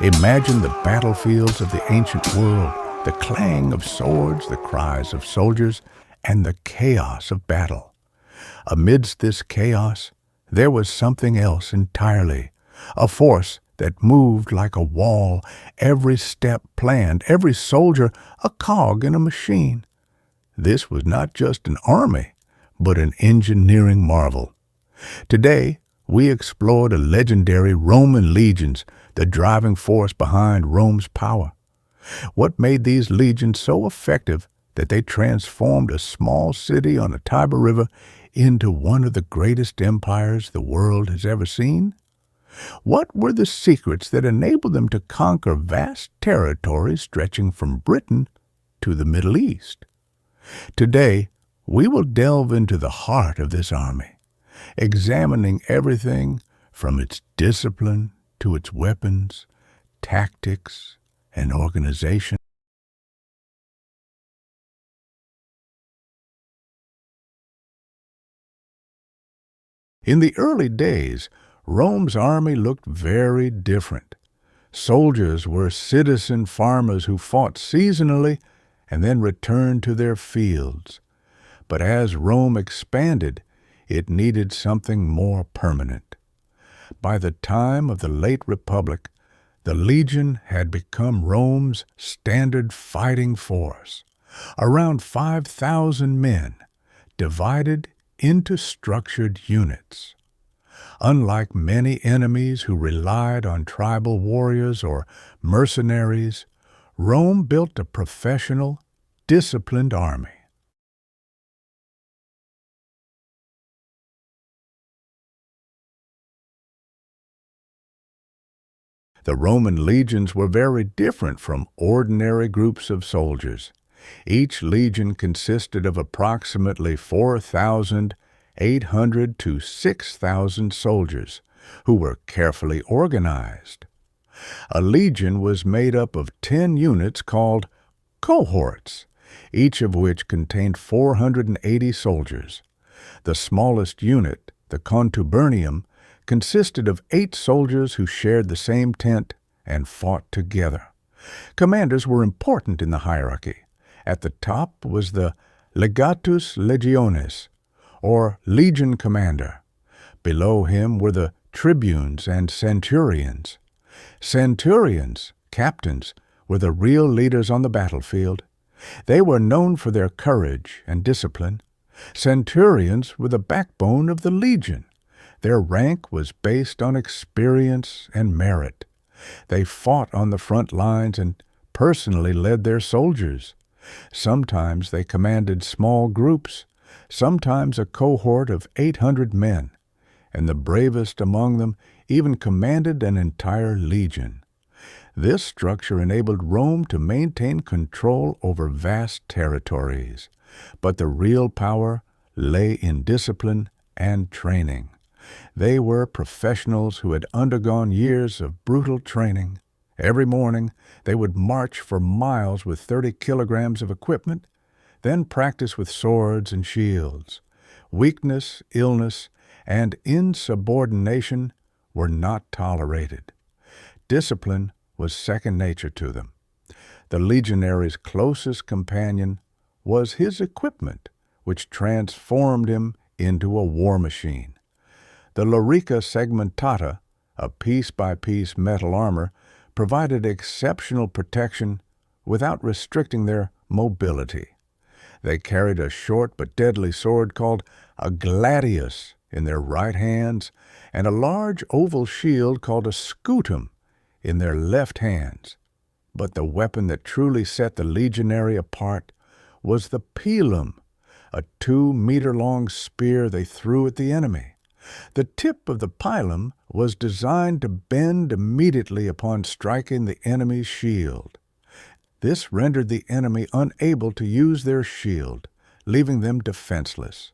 Imagine the battlefields of the ancient world, the clang of swords, the cries of soldiers, and the chaos of battle. Amidst this chaos, there was something else entirely, a force that moved like a wall, every step planned, every soldier a cog in a machine. This was not just an army, but an engineering marvel. Today, we explore the legendary Roman legions, the driving force behind Rome's power. What made these legions so effective that they transformed a small city on the Tiber River into one of the greatest empires the world has ever seen? What were the secrets that enabled them to conquer vast territories stretching from Britain to the Middle East? Today, we will delve into the heart of this army, examining everything from its discipline to its weapons, tactics, and organization. In the early days, Rome's army looked very different. Soldiers were citizen farmers who fought seasonally and then returned to their fields. But as Rome expanded, it needed something more permanent. By the time of the late Republic, the legion had become Rome's standard fighting force, around 5,000 men, divided into structured units. Unlike many enemies who relied on tribal warriors or mercenaries, Rome built a professional, disciplined army. The Roman legions were very different from ordinary groups of soldiers. Each legion consisted of approximately 4,800 to 6,000 soldiers, who were carefully organized. A legion was made up of 10 units called cohorts, each of which contained 480 soldiers. The smallest unit, the contubernium, consisted of 8 soldiers who shared the same tent and fought together. Commanders were important in the hierarchy. At the top was the legatus legionis, or legion commander. Below him were the tribunes and centurions. Centurions, captains, were the real leaders on the battlefield. They were known for their courage and discipline. Centurions were the backbone of the legion. Their rank was based on experience and merit. They fought on the front lines and personally led their soldiers. Sometimes they commanded small groups, sometimes a cohort of 800 men, and the bravest among them even commanded an entire legion. This structure enabled Rome to maintain control over vast territories, but the real power lay in discipline and training. They were professionals who had undergone years of brutal training. Every morning, they would march for miles with 30 kilograms of equipment, then practice with swords and shields. Weakness, illness, and insubordination were not tolerated. Discipline was second nature to them. The legionary's closest companion was his equipment, which transformed him into a war machine. The lorica segmentata, a piece-by-piece metal armor, provided exceptional protection without restricting their mobility. They carried a short but deadly sword called a gladius in their right hands and a large oval shield called a scutum in their left hands. But the weapon that truly set the legionary apart was the pilum, a 2-meter-long spear they threw at the enemy. The tip of the pilum was designed to bend immediately upon striking the enemy's shield. This rendered the enemy unable to use their shield, leaving them defenseless.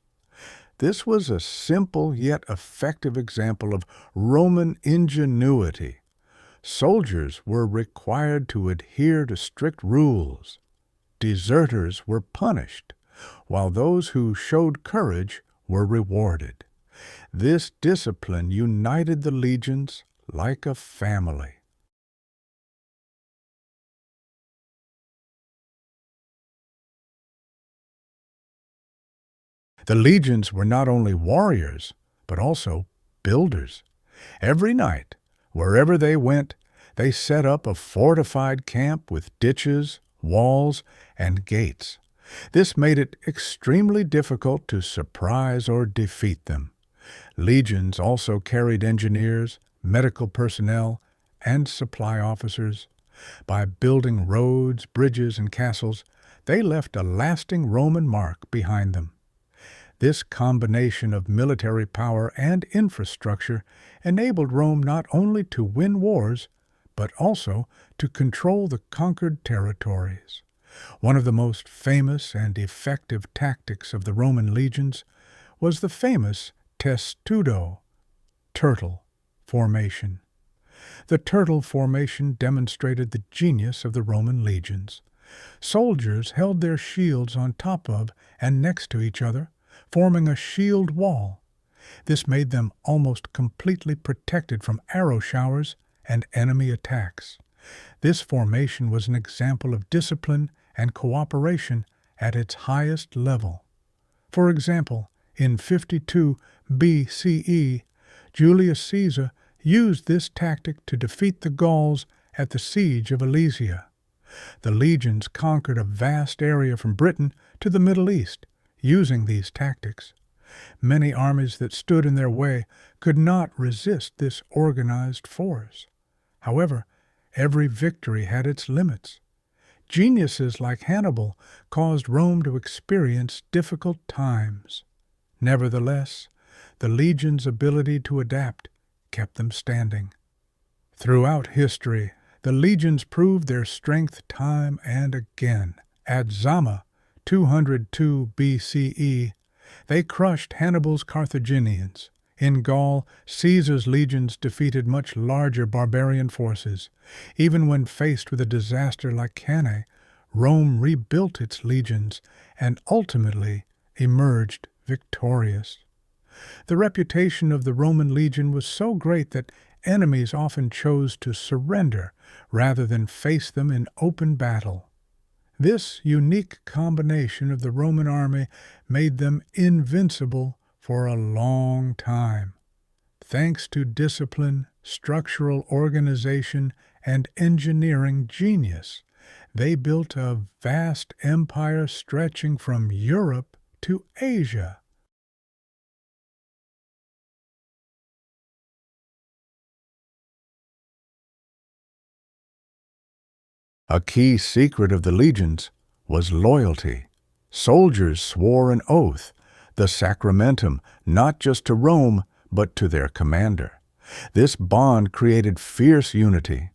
This was a simple yet effective example of Roman ingenuity. Soldiers were required to adhere to strict rules. Deserters were punished, while those who showed courage were rewarded. This discipline united the legions like a family. The legions were not only warriors, but also builders. Every night, wherever they went, they set up a fortified camp with ditches, walls, and gates. This made it extremely difficult to surprise or defeat them. Legions also carried engineers, medical personnel, and supply officers. By building roads, bridges, and castles, they left a lasting Roman mark behind them. This combination of military power and infrastructure enabled Rome not only to win wars, but also to control the conquered territories. One of the most famous and effective tactics of the Roman legions was the famous testudo, turtle formation. The turtle formation demonstrated the genius of the Roman legions. Soldiers held their shields on top of and next to each other, forming a shield wall. This made them almost completely protected from arrow showers and enemy attacks. This formation was an example of discipline and cooperation at its highest level. For example, in 52 BCE, Julius Caesar used this tactic to defeat the Gauls at the siege of Alesia. The legions conquered a vast area from Britain to the Middle East, using these tactics. Many armies that stood in their way could not resist this organized force. However, every victory had its limits. Geniuses like Hannibal caused Rome to experience difficult times. Nevertheless, the legions' ability to adapt kept them standing. Throughout history, the legions proved their strength time and again. At Zama, 202 BCE, they crushed Hannibal's Carthaginians. In Gaul, Caesar's legions defeated much larger barbarian forces. Even when faced with a disaster like Cannae, Rome rebuilt its legions and ultimately emerged victorious. The reputation of the Roman legion was so great that enemies often chose to surrender rather than face them in open battle. This unique combination of the Roman army made them invincible for a long time. Thanks to discipline, structural organization, and engineering genius, they built a vast empire stretching from Europe to Asia. A key secret of the legions was loyalty. Soldiers swore an oath, the sacramentum, not just to Rome, but to their commander. This bond created fierce unity.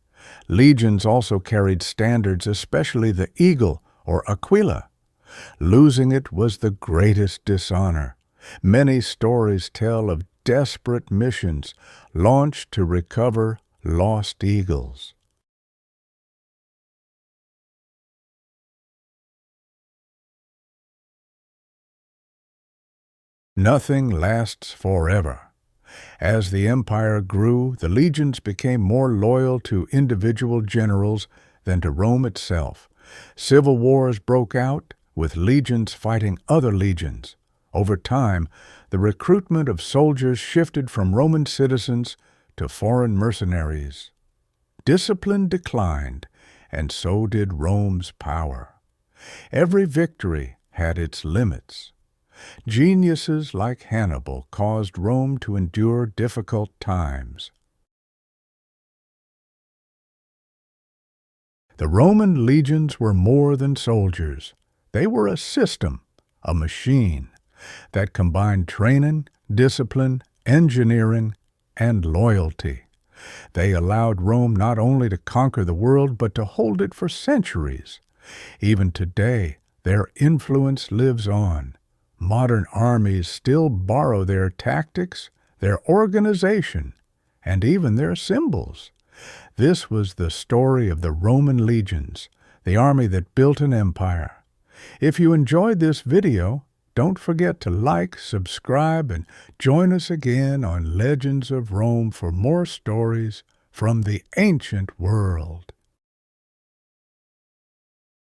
Legions also carried standards, especially the eagle or aquila. Losing it was the greatest dishonor. Many stories tell of desperate missions launched to recover lost eagles. Nothing lasts forever. As the empire grew, the legions became more loyal to individual generals than to Rome itself. Civil wars broke out, with legions fighting other legions. Over time, the recruitment of soldiers shifted from Roman citizens to foreign mercenaries. Discipline declined, and so did Rome's power. Every victory had its limits. Geniuses like Hannibal caused Rome to endure difficult times. The Roman legions were more than soldiers. They were a system, a machine, that combined training, discipline, engineering, and loyalty. They allowed Rome not only to conquer the world, but to hold it for centuries. Even today, their influence lives on. Modern armies still borrow their tactics, their organization, and even their symbols. This was the story of the Roman legions, the army that built an empire. If you enjoyed this video, don't forget to like, subscribe, and join us again on Legends of Rome for more stories from the ancient world.